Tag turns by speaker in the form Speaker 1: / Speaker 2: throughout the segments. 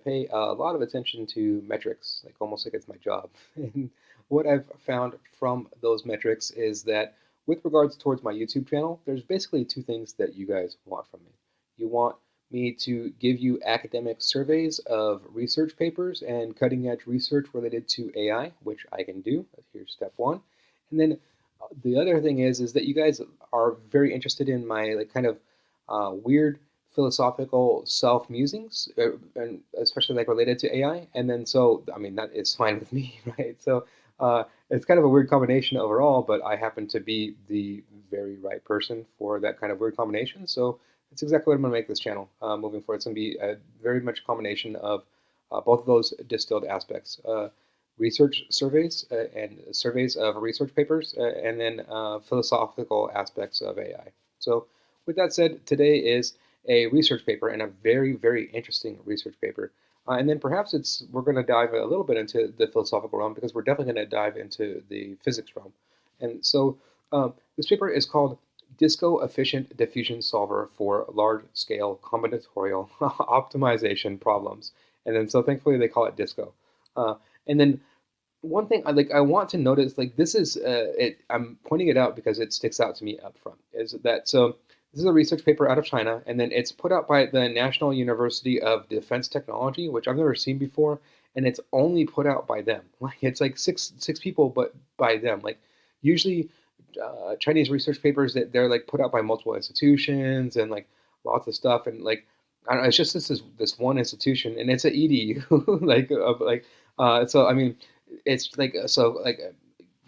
Speaker 1: pay a lot of attention to metrics, like almost like it's my job. And what I've found from those metrics is that with regards towards my YouTube channel, there's basically two things that you guys want from me. You want me to give you academic surveys of research papers and cutting edge research related to AI, which I can do. Here's step one. And then the other thing is that you guys are very interested in my like kind of weird philosophical self musings, and especially like related to AI. And then so I mean that is fine with me, right? So it's kind of a weird combination overall, but I happen to be the very right person for that kind of weird combination. So that's exactly what I'm going to make this channel moving forward. It's going to be a very much a combination of both of those distilled aspects. Research surveys and surveys of research papers, and then philosophical aspects of AI. So with that said, today is a research paper and a very, very interesting research paper. And then perhaps we're going to dive a little bit into the philosophical realm because we're definitely going to dive into the physics realm. And so this paper is called Disco Efficient Diffusion Solver for Large-Scale Combinatorial Optimization Problems. And then so thankfully they call it Disco. And then one thing I want to notice, like this is I'm pointing it out because it sticks out to me up front, is that so this is a research paper out of China, and then it's put out by the National University of Defense Technology, which I've never seen before, and it's only put out by them. Like it's like six people, but by them. Like usually Chinese research papers that they're like put out by multiple institutions and like lots of stuff, and like I don't know, it's just this one institution, and it's an EDU, so I mean, it's like so like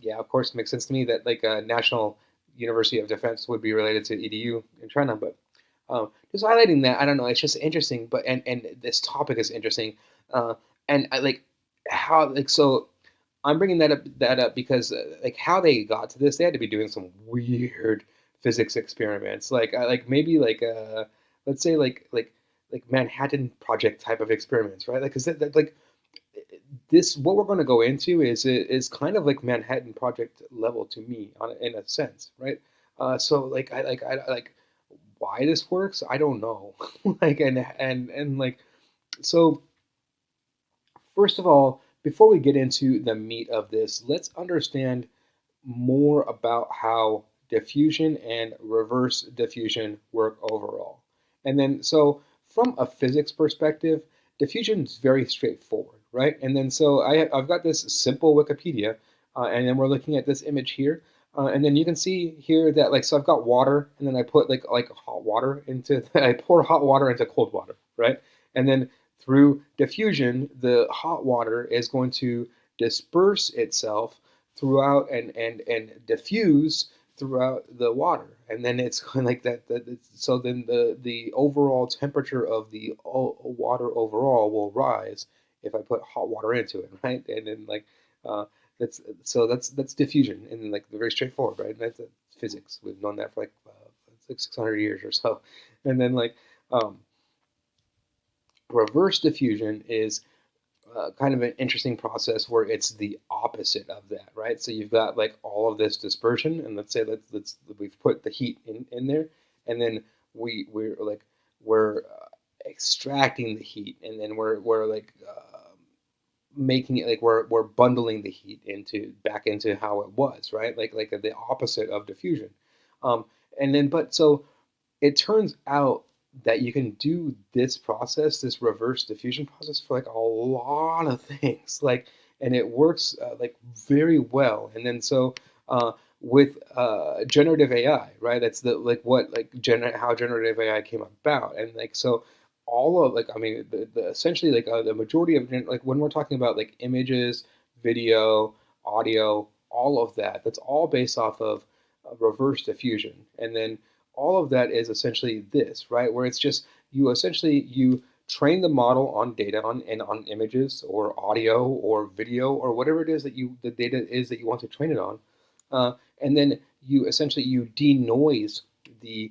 Speaker 1: yeah, of course, it makes sense to me that like a National University of Defense would be related to EDU in China, but just highlighting that, I don't know, it's just interesting. But and this topic is interesting, and I like how like so. I'm bringing that up because like how they got to this, they had to be doing some weird physics experiments, like maybe like let's say like Manhattan Project type of experiments, right? Like because like this what we're going to go into is kind of like Manhattan Project level to me in a sense, right? So like why this works, I don't know. Like and like so first of all, before we get into the meat of this, let's understand more about how diffusion and reverse diffusion work overall. And then, so from a physics perspective, diffusion is very straightforward, right? And then, so I've got this simple Wikipedia, and then we're looking at this image here. And then you can see here that like, so I've got water, and then I put like hot water into, I pour hot water into cold water, right? And then through diffusion, the hot water is going to disperse itself throughout and diffuse throughout the water, and then it's going like that. So then the overall temperature of the water overall will rise if I put hot water into it, right? And then like that's diffusion, and like very straightforward, right? And that's physics. We've known that for like 600 years or so, and then like reverse diffusion is kind of an interesting process where it's the opposite of that, right? So you've got like all of this dispersion, and let's say we've put the heat in there, and then we're extracting the heat, and then we're like making it like we're bundling the heat back into how it was, right? Like the opposite of diffusion, and then but so it turns out that you can do this process, this reverse diffusion process, for like a lot of things, like, and it works like very well. And then so with generative AI, right? That's the like what like how generative AI came about, and like so all of like I mean the essentially like the majority of like when we're talking about like images, video, audio, all of that, that's all based off of reverse diffusion, and then all of that is essentially this, right? Where it's just you train the model on data on images or audio or video or whatever it is that the data is that you want to train it on, and then you denoise the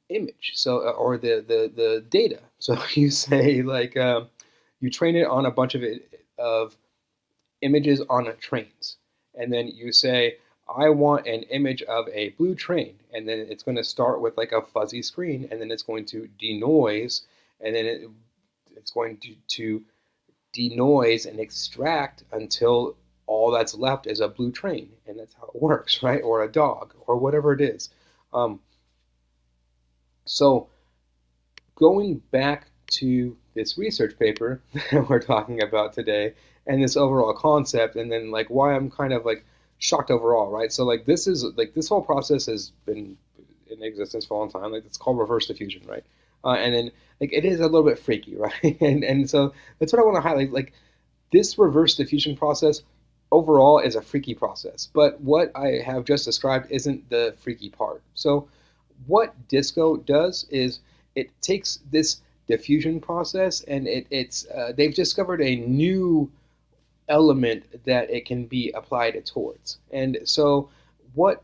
Speaker 1: image, so or the data. So you say like you train it on a bunch of images on trains, and then you say I want an image of a blue train, and then it's going to start with like a fuzzy screen, and then it's going to denoise, and then it's going to denoise and extract until all that's left is a blue train, and that's how it works, right? Or a dog, or whatever it is. So going back to this research paper that we're talking about today, and this overall concept, and then like why I'm kind of like shocked overall, right? So like this whole process has been in existence for a long time. Like it's called reverse diffusion, right? And then like it is a little bit freaky, right? And so that's what I want to highlight. Like this reverse diffusion process overall is a freaky process, but what I have just described isn't the freaky part. So what Disco does is it takes this diffusion process and they've discovered a new element that it can be applied towards. And so what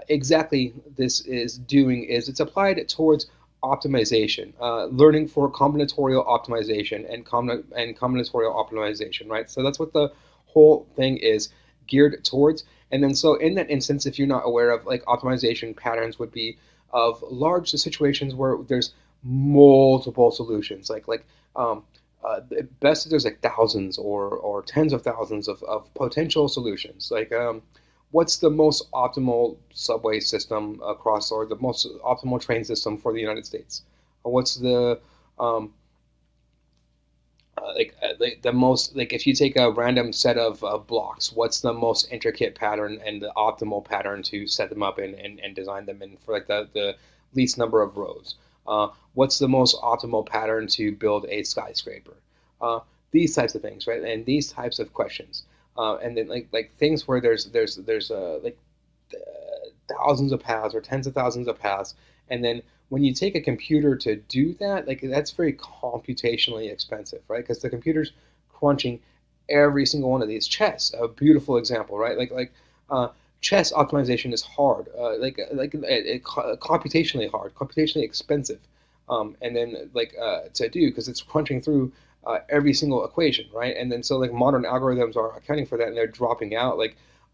Speaker 1: exactly this is doing is it's applied towards optimization, learning for combinatorial optimization and combinatorial optimization, right? So that's what the whole thing is geared towards. And then so in that instance, if you're not aware of, like, optimization patterns would be of large situations where there's multiple solutions, best if there's like thousands or tens of thousands of potential solutions. Like what's the most optimal subway system across, or the most optimal train system for the United States? What's the the most, like, if you take a random set of blocks, what's the most intricate pattern and the optimal pattern to set them up in and design them in for like the least number of rows? What's the most optimal pattern to build a skyscraper? These types of things, right? And these types of questions, and then like things where there's thousands of paths or tens of thousands of paths, and then when you take a computer to do that, like, that's very computationally expensive, right? Because the computer's crunching every single one of these. Chess, a beautiful example, right? Chess optimization is hard, computationally hard, computationally expensive, and then to do, because it's crunching through every single equation, right? And then so like modern algorithms are accounting for that, and they're dropping out,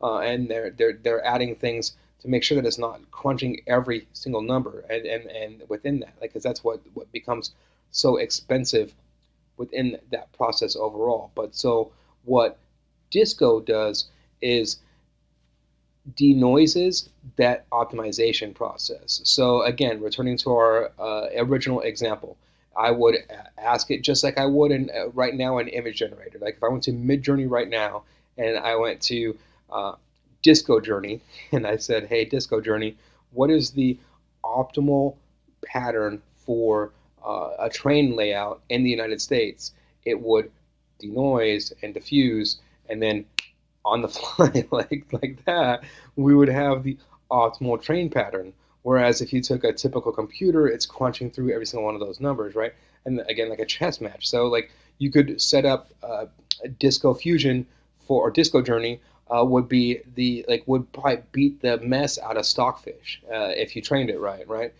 Speaker 1: and they're adding things to make sure that it's not crunching every single number, and within that, because that's what becomes so expensive within that process overall. But so what Disco does is denoises that optimization process. So again, returning to our original example, I would ask it just like I would in right now an image generator. Like if I went to Midjourney right now and I went to Disco Journey and I said, hey, Disco Journey, what is the optimal pattern for a train layout in the United States? It would denoise and diffuse, and then on the fly, like that, we would have the optimal train pattern. Whereas if you took a typical computer, it's crunching through every single one of those numbers, right? And again, like a chess match. So like you could set up Disco Fusion or Disco Journey would probably beat the mess out of Stockfish if you trained it right?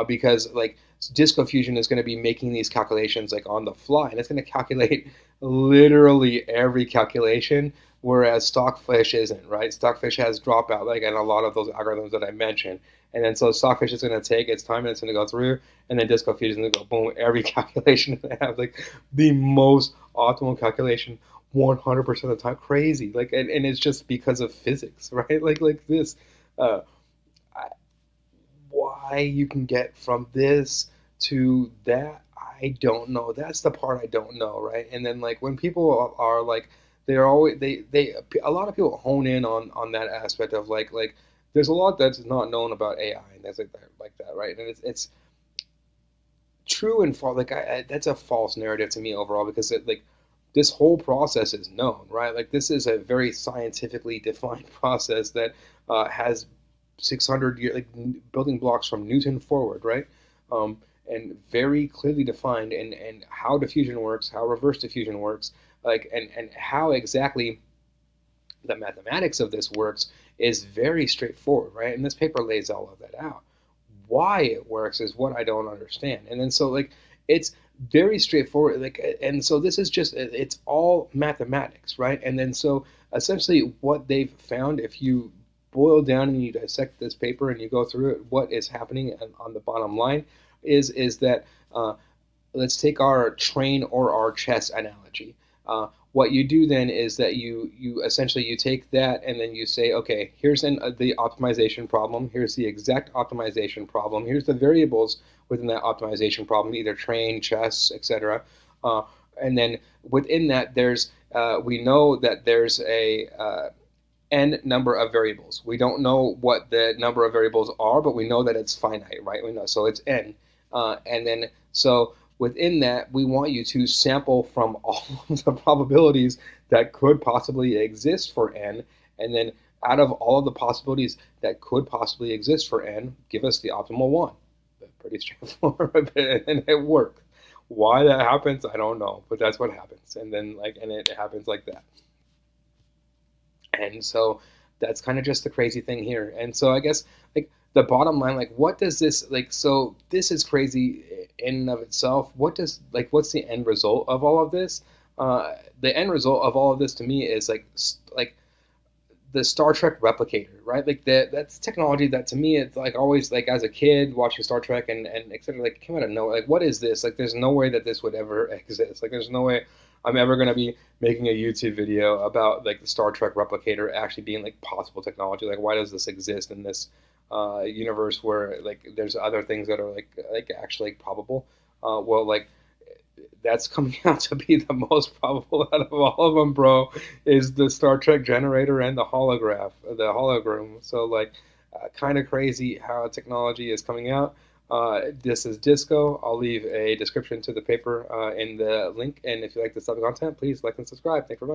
Speaker 1: Because like Disco Fusion is going to be making these calculations like on the fly, and it's going to calculate literally every calculation, whereas Stockfish isn't, right? Stockfish has dropout, like in a lot of those algorithms that I mentioned. And then so Stockfish is going to take its time and it's going to go through, and then Disco Fusion is going to go boom, every calculation they have, like the most optimal calculation 100% of the time. Crazy. And it's just because of physics, right? Like this. Why you can get from this to that, I don't know. That's the part I don't know, right? And then like when people are like, they're always a lot of people hone in on that aspect of like there's a lot that's not known about AI and things like that, right? And it's true and false. That's a false narrative to me overall, because this whole process is known, right? Like this is a very scientifically defined process that has 600 year building blocks from Newton forward, right? And very clearly defined, and how diffusion works, how reverse diffusion works, and how exactly the mathematics of this works is very straightforward, right? And this paper lays all of that out. Why it works is what I don't understand. And then so it's very straightforward, and so this is just, it's all mathematics, right? And then so essentially what they've found, if you boil down and you dissect this paper and you go through it, what is happening on the bottom line is that let's take our train or our chess analogy. What you do then is that you essentially you take that and then you say, okay, here's the optimization problem. Here's the exact optimization problem. Here's the variables within that optimization problem, either train, chess, etc. And then within that, there's we know that there's a n number of variables. We don't know what the number of variables are, but we know that it's finite, right? We know, so it's n. And then, so within that, we want you to sample from all of the probabilities that could possibly exist for n, and then out of all of the possibilities that could possibly exist for n, give us the optimal one. Pretty straightforward, and it worked. Why that happens, I don't know, but that's what happens. And then and it happens like that. And so that's kind of just the crazy thing here. And so I guess the bottom line, what does this so this is crazy in and of itself. What does what's the end result of all of this? The end result of all of this to me is like the Star Trek replicator, right? That's technology that to me it's always as a kid watching Star Trek and etc. Came out of nowhere. What is this? There's no way that this would ever exist. There's no way I'm ever gonna be making a YouTube video about the Star Trek replicator actually being possible technology. Why does this exist in this universe where there's other things that are actually probable? That's coming out to be the most probable out of all of them, bro, is the Star Trek generator and the hologram. So kind of crazy how technology is coming out. This is Disco. I'll leave a description to the paper in the link, and if you like this type of content, please like and subscribe. Thanks for much.